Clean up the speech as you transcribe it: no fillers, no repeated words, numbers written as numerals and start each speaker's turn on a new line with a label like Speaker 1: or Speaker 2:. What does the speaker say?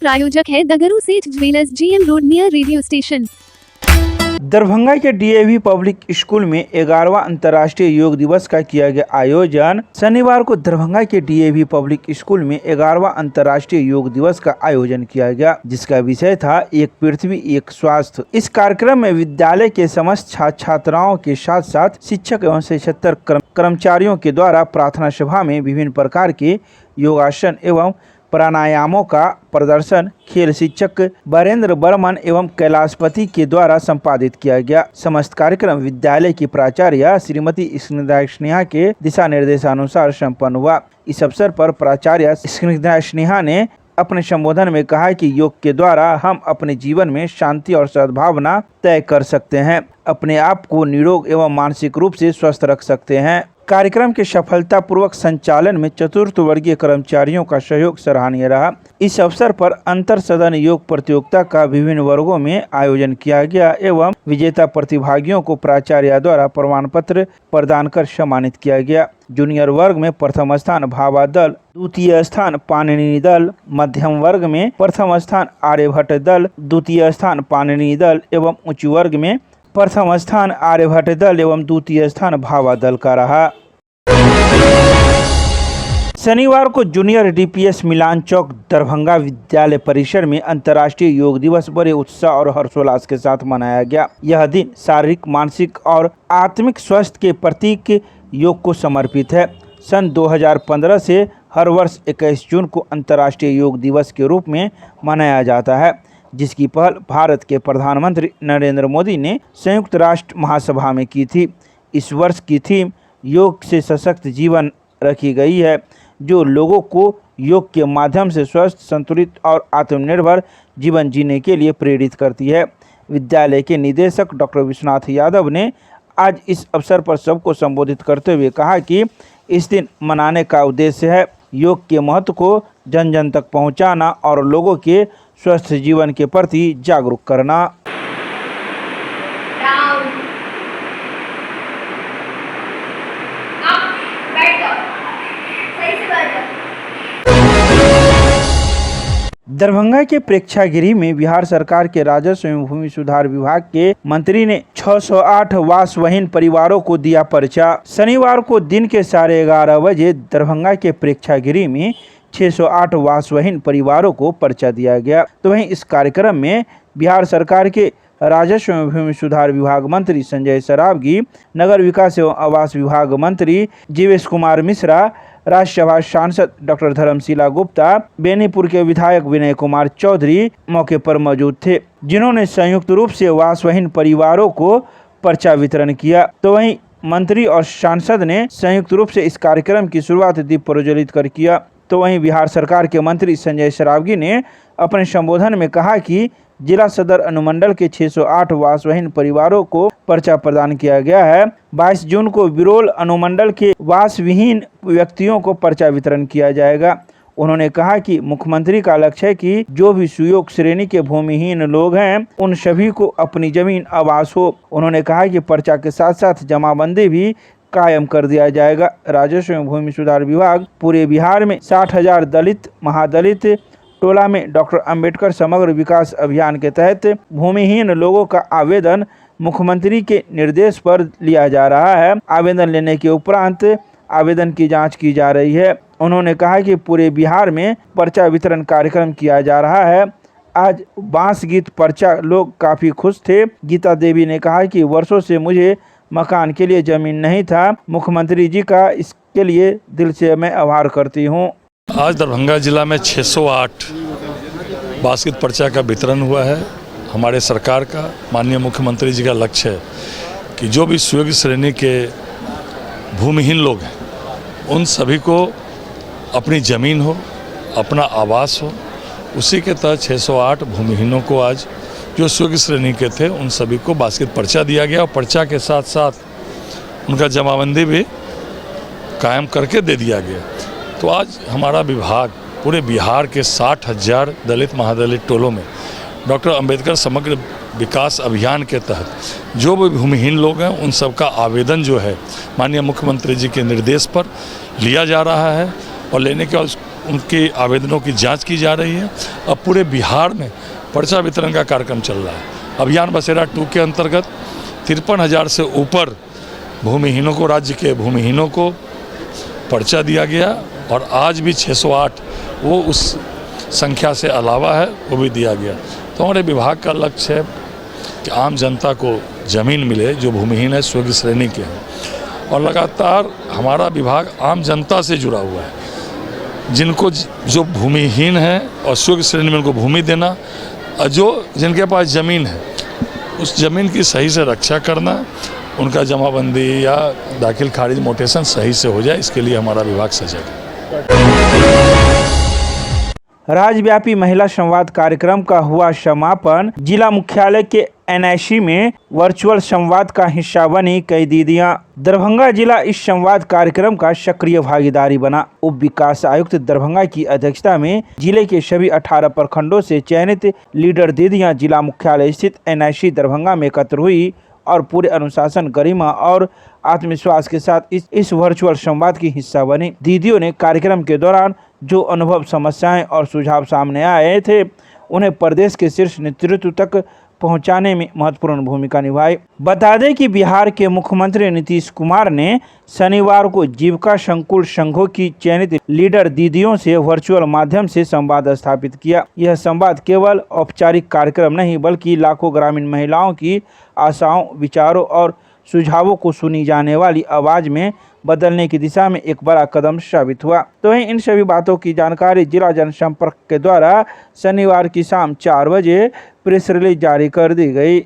Speaker 1: प्रायोजक है दगरू सेठ jewellers, GM road near radio station.
Speaker 2: Darbhanga के DAV पब्लिक स्कूल में 11वां अंतर्राष्ट्रीय योग दिवस का किया गया आयोजन। शनिवार को दरभंगा के DAV पब्लिक स्कूल में 11वां अंतर्राष्ट्रीय योग दिवस का आयोजन किया गया, जिसका विषय था एक पृथ्वी एक स्वास्थ्य। इस कार्यक्रम में विद्यालय के समस्त छात्र छात्राओं के साथ साथ शिक्षक एवं 76 कर्मचारियों के द्वारा प्रार्थना सभा में विभिन्न प्रकार के योगासन एवं प्राणायामों का प्रदर्शन खेल शिक्षक वरेंद्र बर्मन एवं कैलाशपति के द्वारा संपादित किया गया। समस्त कार्यक्रम विद्यालय की प्राचार्य श्रीमती स्निग्धा स्नेहा के दिशा निर्देशानुसार संपन्न हुआ। इस अवसर पर प्राचार्य स्निग्धा स्नेहा ने अपने संबोधन में कहा कि योग के द्वारा हम अपने जीवन में शांति और सद्भावना तय कर सकते हैं, अपने आप को निरोग एवं मानसिक रूप से स्वस्थ रख सकते हैं। कार्यक्रम के सफलतापूर्वक संचालन में चतुर्थ वर्गीय कर्मचारियों का सहयोग सराहनीय रहा। इस अवसर पर अंतर सदन योग प्रतियोगिता का विभिन्न वर्गों में आयोजन किया गया एवं विजेता प्रतिभागियों को प्राचार्य द्वारा प्रमाण पत्र प्रदान कर सम्मानित किया गया। जूनियर वर्ग में प्रथम स्थान भाभा दल, द्वितीय स्थान पाणिनि दल, मध्यम वर्ग में प्रथम स्थान आर्यभट्ट दल, द्वितीय स्थान पाणिनि दल एवं उच्च वर्ग में प्रथम स्थान आर्यभट्ट दल एवं द्वितीय स्थान भाभा दल का रहा। शनिवार को जूनियर DPS मिलान चौक दरभंगा विद्यालय परिसर में अंतर्राष्ट्रीय योग दिवस बड़े उत्साह और हर्षोल्लास के साथ मनाया गया। यह दिन शारीरिक, मानसिक और आत्मिक स्वास्थ्य के प्रतीक योग को समर्पित है। सन 2015 से हर वर्ष 21 जून को अंतर्राष्ट्रीय योग दिवस के रूप में मनाया जाता है, जिसकी पहल भारत के प्रधानमंत्री नरेंद्र मोदी ने संयुक्त राष्ट्र महासभा में की थी। इस वर्ष की थीम योग से सशक्त जीवन रखी गई है, जो लोगों को योग के माध्यम से स्वस्थ, संतुलित और आत्मनिर्भर जीवन जीने के लिए प्रेरित करती है। विद्यालय के निदेशक डॉक्टर विश्वनाथ यादव ने आज इस अवसर पर सबको संबोधित करते हुए कहा कि इस दिन मनाने का उद्देश्य है योग के महत्व को जन जन तक पहुंचाना और लोगों के स्वस्थ जीवन के प्रति जागरूक करना। दरभंगा के प्रेक्षागृह में बिहार सरकार के राजस्व एवं भूमि सुधार विभाग के मंत्री ने 608 वासविहीन परिवारों को दिया पर्चा। शनिवार को दिन के 11:30 बजे दरभंगा के प्रेक्षागृह में 608 वासविहीन परिवारों को पर्चा दिया गया। तो वहीं इस कार्यक्रम में बिहार सरकार के राजस्व एवं भूमि सुधार विभाग मंत्री संजय सरावगी, नगर विकास एवं आवास विभाग मंत्री जीवेश कुमार मिश्रा, राज्यसभा सांसद डॉक्टर धर्मशिला गुप्ता, बेनीपुर के विधायक विनय कुमार चौधरी मौके पर मौजूद थे, जिन्होंने संयुक्त रूप से वासविहीन परिवारों को पर्चा वितरण किया। तो वहीं मंत्री और सांसद ने संयुक्त रूप से इस कार्यक्रम की शुरुआत दीप प्रज्वलित कर किया। तो वहीं बिहार सरकार के मंत्री संजय सरावगी ने अपने संबोधन में कहा कि जिला सदर अनुमंडल के 608 वासविहीन परिवारों को पर्चा प्रदान किया गया है। 22 जून को बिरोल अनुमंडल के वासविहीन व्यक्तियों को पर्चा वितरण किया जाएगा। उन्होंने कहा कि मुख्यमंत्री का लक्ष्य है कि जो भी सुयोग श्रेणी के भूमिहीन लोग हैं, उन सभी को अपनी जमीन आवास हो। उन्होंने कहा कि पर्चा के साथ साथ जमाबंदी भी कायम कर दिया जाएगा। राजस्व एवं भूमि सुधार विभाग पूरे बिहार में 60,000 दलित, महादलित टोला में डॉक्टर अंबेडकर समग्र विकास अभियान के तहत भूमिहीन लोगों का आवेदन मुख्यमंत्री के निर्देश पर लिया जा रहा है। आवेदन लेने के उपरांत आवेदन की जांच की जा रही है। उन्होंने कहा कि पूरे बिहार में पर्चा वितरण कार्यक्रम किया जा रहा है। आज बांस गीत पर्चा लोग काफ़ी खुश थे। गीता देवी ने कहा कि वर्षों से मुझे मकान के लिए ज़मीन नहीं था, मुख्यमंत्री जी का इसके लिए दिल से मैं आभार करती हूँ।
Speaker 3: आज दरभंगा जिला में 608 बास्केट पर्चा का वितरण हुआ है। हमारे सरकार का, माननीय मुख्यमंत्री जी का लक्ष्य है कि जो भी सुयोग्य श्रेणी के भूमिहीन लोग हैं, उन सभी को अपनी ज़मीन हो, अपना आवास हो। उसी के तहत 608 भूमिहीनों को आज जो सुयोग्य श्रेणी के थे, उन सभी को बास्केट पर्चा दिया गया और पर्चा के साथ साथ उनका जमाबंदी भी कायम करके दे दिया गया। तो आज हमारा विभाग पूरे बिहार के 60,000 दलित, महादलित टोलों में डॉक्टर अंबेडकर समग्र विकास अभियान के तहत जो भी भूमिहीन लोग हैं, उन सब का आवेदन जो है माननीय मुख्यमंत्री जी के निर्देश पर लिया जा रहा है और लेने के बाद उनके आवेदनों की जांच की जा रही है। अब पूरे बिहार में पर्चा वितरण का कार्यक्रम चल रहा है। अभियान बसेरा 2 के अंतर्गत 53,000 से ऊपर भूमिहीनों को, राज्य के भूमिहीनों को पर्चा दिया गया और आज भी 608 वो उस संख्या से अलावा है, वो भी दिया गया। तो हमारे विभाग का लक्ष्य है कि आम जनता को ज़मीन मिले जो भूमिहीन है, स्वर्गीय श्रेणी के हैं। और लगातार हमारा विभाग आम जनता से जुड़ा हुआ है। जिनको जो भूमिहीन है और स्वर्गीय श्रेणी में उनको भूमि देना, और जिनके पास ज़मीन है उस ज़मीन की सही से रक्षा करना, उनका जमाबंदी या दाखिल खारिज मोटेशन सही से हो जाए, इसके लिए हमारा विभाग सजग है।
Speaker 2: राज्यव्यापी महिला संवाद कार्यक्रम का हुआ समापन। जिला मुख्यालय के एनआईसी में वर्चुअल संवाद का हिस्सा बनी कई दीदियां। दरभंगा जिला इस संवाद कार्यक्रम का सक्रिय भागीदारी बना। उप विकास आयुक्त दरभंगा की अध्यक्षता में जिले के सभी 18 प्रखंडों से चयनित लीडर दीदियां जिला मुख्यालय स्थित एनआईसी दरभंगा में एकत्र हुई और पूरे अनुशासन, गरिमा और आत्मविश्वास के साथ इस वर्चुअल संवाद की हिस्सा बनी। दीदियों ने कार्यक्रम के दौरान जो अनुभव, समस्याएं और सुझाव सामने आए थे, उन्हें प्रदेश के शीर्ष नेतृत्व तक पहुंचाने में महत्वपूर्ण भूमिका निभाई। बता दें कि बिहार के मुख्यमंत्री नीतीश कुमार ने शनिवार को जीविका संकुल संघों की चयनित लीडर दीदियों से वर्चुअल माध्यम से संवाद स्थापित किया। यह संवाद केवल औपचारिक कार्यक्रम नहीं, बल्कि लाखों ग्रामीण महिलाओं की आशाओं, विचारों और सुझावों को सुनी जाने वाली आवाज में बदलने की दिशा में एक बड़ा कदम साबित हुआ। तो इन सभी बातों की जानकारी जिला जनसंपर्क के द्वारा शनिवार की शाम 4 बजे प्रेस रिलीज जारी कर दी गई।